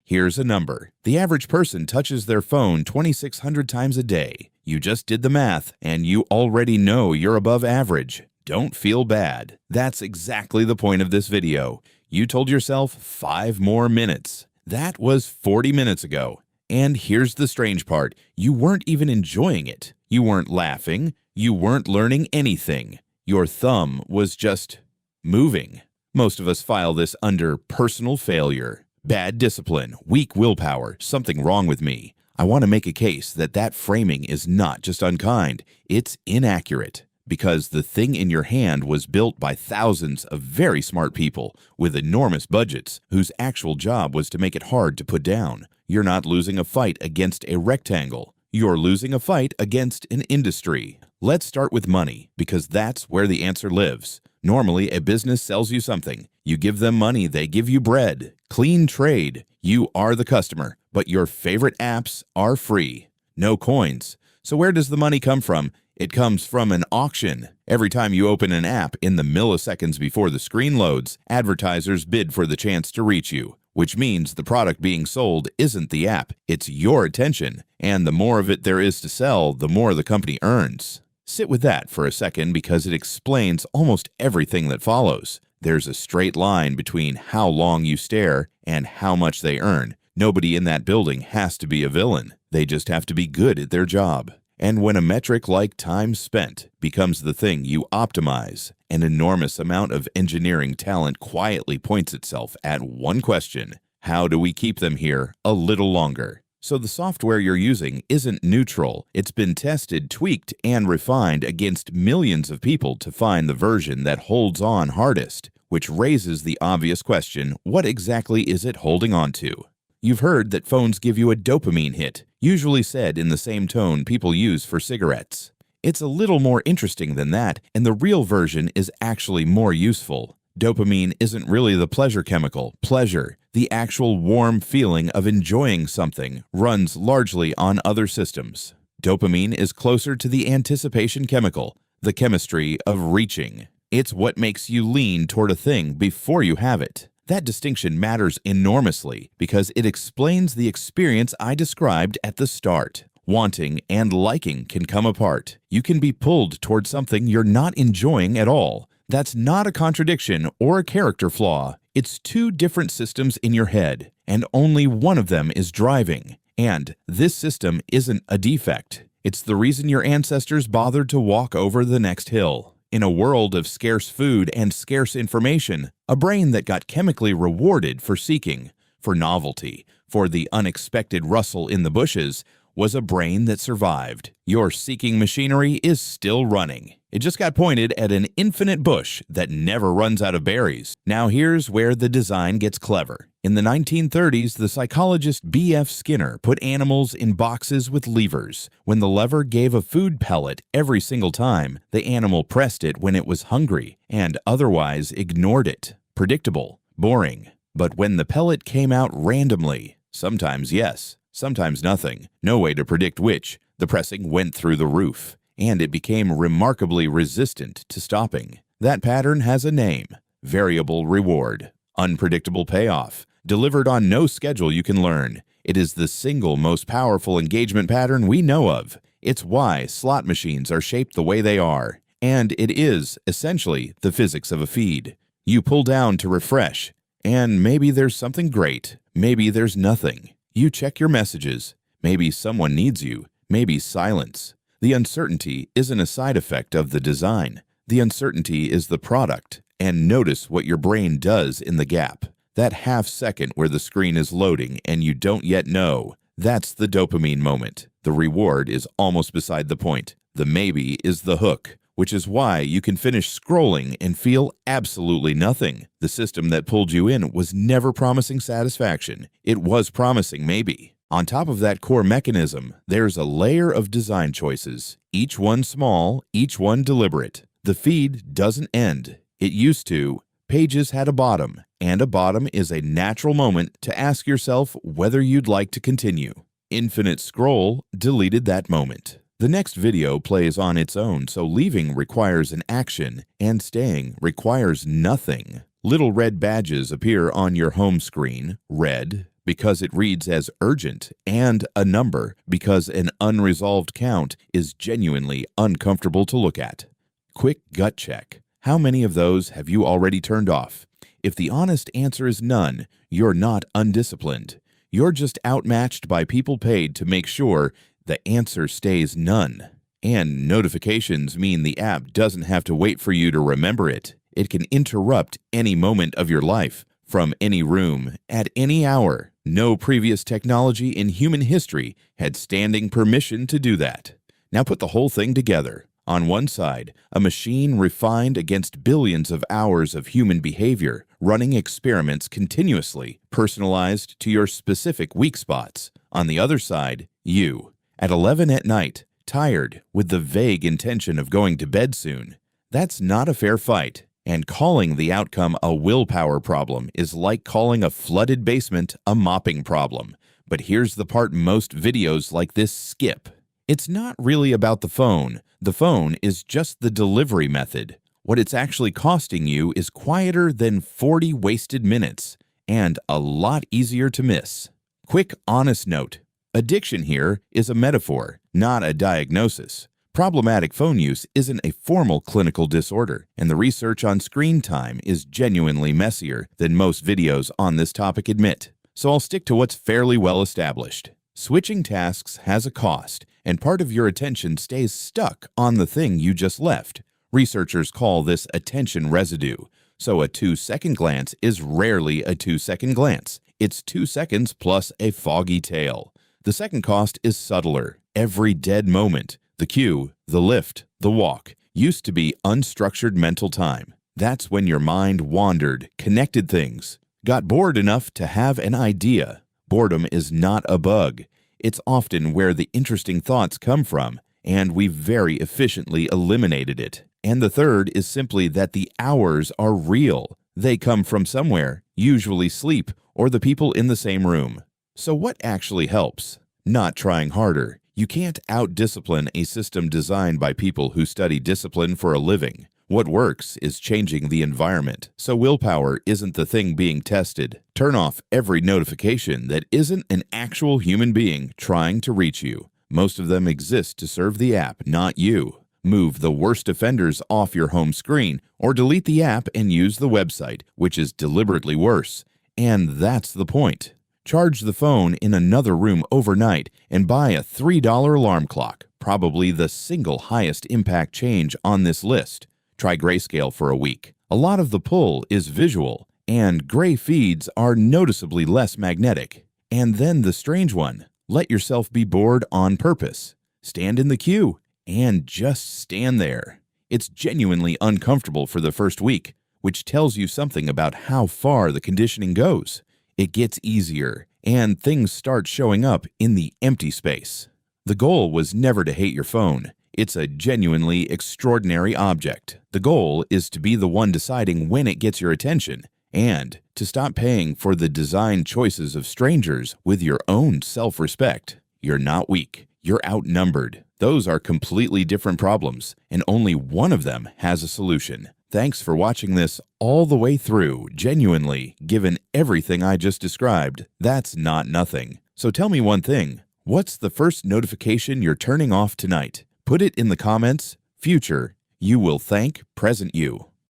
Here's a number. The average person touches their phone 2,600 times a day. You just did the math, and you already know you're above average. Don't feel bad. That's exactly the point of this video. You told yourself 5 more minutes. That was 40 minutes ago. And here's the strange part. You weren't even enjoying it. You weren't laughing. You weren't learning anything. Your thumb was just moving. Most of us file this under personal failure. Bad discipline, weak willpower, something wrong with me. I want to make a case that that framing is not just unkind, it's inaccurate. Because the thing in your hand was built by thousands of very smart people with enormous budgets whose actual job was to make it hard to put down. You're not losing a fight against a rectangle. You're losing a fight against an industry. Let's start with money, because that's where the answer lives. Normally, a business sells you something. You give them money, they give you bread. Clean trade. You are the customer, but your favorite apps are free. No coins. So where does the money come from? It comes from an auction. Every time you open an app in the milliseconds before the screen loads, advertisers bid for the chance to reach you, which means the product being sold isn't the app, it's your attention. And the more of it there is to sell, the more the company earns. Sit with that for a second because it explains almost everything that follows. There's a straight line between how long you stare and how much they earn. Nobody in that building has to be a villain. They just have to be good at their job. And when a metric like time spent becomes the thing you optimize, an enormous amount of engineering talent quietly points itself at one question: how do we keep them here a little longer? So the software you're using isn't neutral. It's been tested, tweaked, and refined against millions of people to find the version that holds on hardest, which raises the obvious question: what exactly is it holding on to? You've heard that phones give you a dopamine hit, usually said in the same tone people use for cigarettes. It's a little more interesting than that, and the real version is actually more useful. Dopamine isn't really the pleasure chemical. Pleasure, the actual warm feeling of enjoying something, runs largely on other systems. Dopamine is closer to the anticipation chemical, the chemistry of reaching. It's what makes you lean toward a thing before you have it. That distinction matters enormously because it explains the experience I described at the start. Wanting and liking can come apart. You can be pulled toward something you're not enjoying at all. That's not a contradiction or a character flaw. It's two different systems in your head, and only one of them is driving. And this system isn't a defect. It's the reason your ancestors bothered to walk over the next hill. In a world of scarce food and scarce information, a brain that got chemically rewarded for seeking, for novelty, for the unexpected rustle in the bushes, was a brain that survived. Your seeking machinery is still running. It just got pointed at an infinite bush that never runs out of berries. Now here's where the design gets clever. In the 1930s, the psychologist B.F. Skinner put animals in boxes with levers. When the lever gave a food pellet every single time, the animal pressed it when it was hungry and otherwise ignored it. Predictable, boring. But when the pellet came out randomly, sometimes yes, sometimes nothing, no way to predict which, the pressing went through the roof, and it became remarkably resistant to stopping. That pattern has a name: variable reward, unpredictable payoff, delivered on no schedule you can learn. It is the single most powerful engagement pattern we know of. It's why slot machines are shaped the way they are, and it is, essentially, the physics of a feed. You pull down to refresh, and maybe there's something great, maybe there's nothing. You check your messages. Maybe someone needs you. Maybe silence. The uncertainty isn't a side effect of the design. The uncertainty is the product. And notice what your brain does in the gap. That half second where the screen is loading and you don't yet know. That's the dopamine moment. The reward is almost beside the point. The maybe is the hook, which is why you can finish scrolling and feel absolutely nothing. The system that pulled you in was never promising satisfaction. It was promising maybe. On top of that core mechanism, there's a layer of design choices, each one small, each one deliberate. The feed doesn't end. It used to. Pages had a bottom, and a bottom is a natural moment to ask yourself whether you'd like to continue. Infinite scroll deleted that moment. The next video plays on its own, so leaving requires an action, and staying requires nothing. Little red badges appear on your home screen, red, because it reads as urgent, and a number because an unresolved count is genuinely uncomfortable to look at. Quick gut check. How many of those have you already turned off? If the honest answer is none, you're not undisciplined. You're just outmatched by people paid to make sure the answer stays none. And notifications mean the app doesn't have to wait for you to remember it. It can interrupt any moment of your life, from any room, at any hour. No previous technology in human history had standing permission to do that. Now put the whole thing together. On one side, a machine refined against billions of hours of human behavior, running experiments continuously, personalized to your specific weak spots. On the other side, you, at 11 at night, tired, with the vague intention of going to bed soon. That's not a fair fight, and calling the outcome a willpower problem is like calling a flooded basement a mopping problem. But here's the part most videos like this skip. It's not really about the phone. The phone is just the delivery method. What it's actually costing you is quieter than 40 wasted minutes, and a lot easier to miss. Quick, honest note. Addiction here is a metaphor, not a diagnosis. Problematic phone use isn't a formal clinical disorder, and the research on screen time is genuinely messier than most videos on this topic admit. So I'll stick to what's fairly well established. Switching tasks has a cost, and part of your attention stays stuck on the thing you just left. Researchers call this attention residue. So a 2-second glance is rarely a 2-second glance. It's 2 seconds plus a foggy tail. The second cost is subtler. Every dead moment, the queue, the lift, the walk, used to be unstructured mental time. That's when your mind wandered, connected things, got bored enough to have an idea. Boredom is not a bug. It's often where the interesting thoughts come from, and we've very efficiently eliminated it. And the third is simply that the hours are real. They come from somewhere, usually sleep or the people in the same room. So what actually helps? Not trying harder. You can't out-discipline a system designed by people who study discipline for a living. What works is changing the environment, so willpower isn't the thing being tested. Turn off every notification that isn't an actual human being trying to reach you. Most of them exist to serve the app, not you. Move the worst offenders off your home screen, or delete the app and use the website, which is deliberately worse. And that's the point. Charge the phone in another room overnight and buy a $3 alarm clock, probably the single highest impact change on this list. Try grayscale for a week. A lot of the pull is visual, and gray feeds are noticeably less magnetic. And then the strange one. Let yourself be bored on purpose. Stand in the queue, and just stand there. It's genuinely uncomfortable for the first week, which tells you something about how far the conditioning goes. It gets easier, and things start showing up in the empty space. The goal was never to hate your phone. It's a genuinely extraordinary object. The goal is to be the one deciding when it gets your attention, and to stop paying for the design choices of strangers with your own self-respect. You're not weak. You're outnumbered. Those are completely different problems, and only one of them has a solution. Thanks for watching this all the way through. Genuinely, given everything I just described, that's not nothing. So tell me one thing. What's the first notification you're turning off tonight? Put it in the comments. Future, you will thank present you.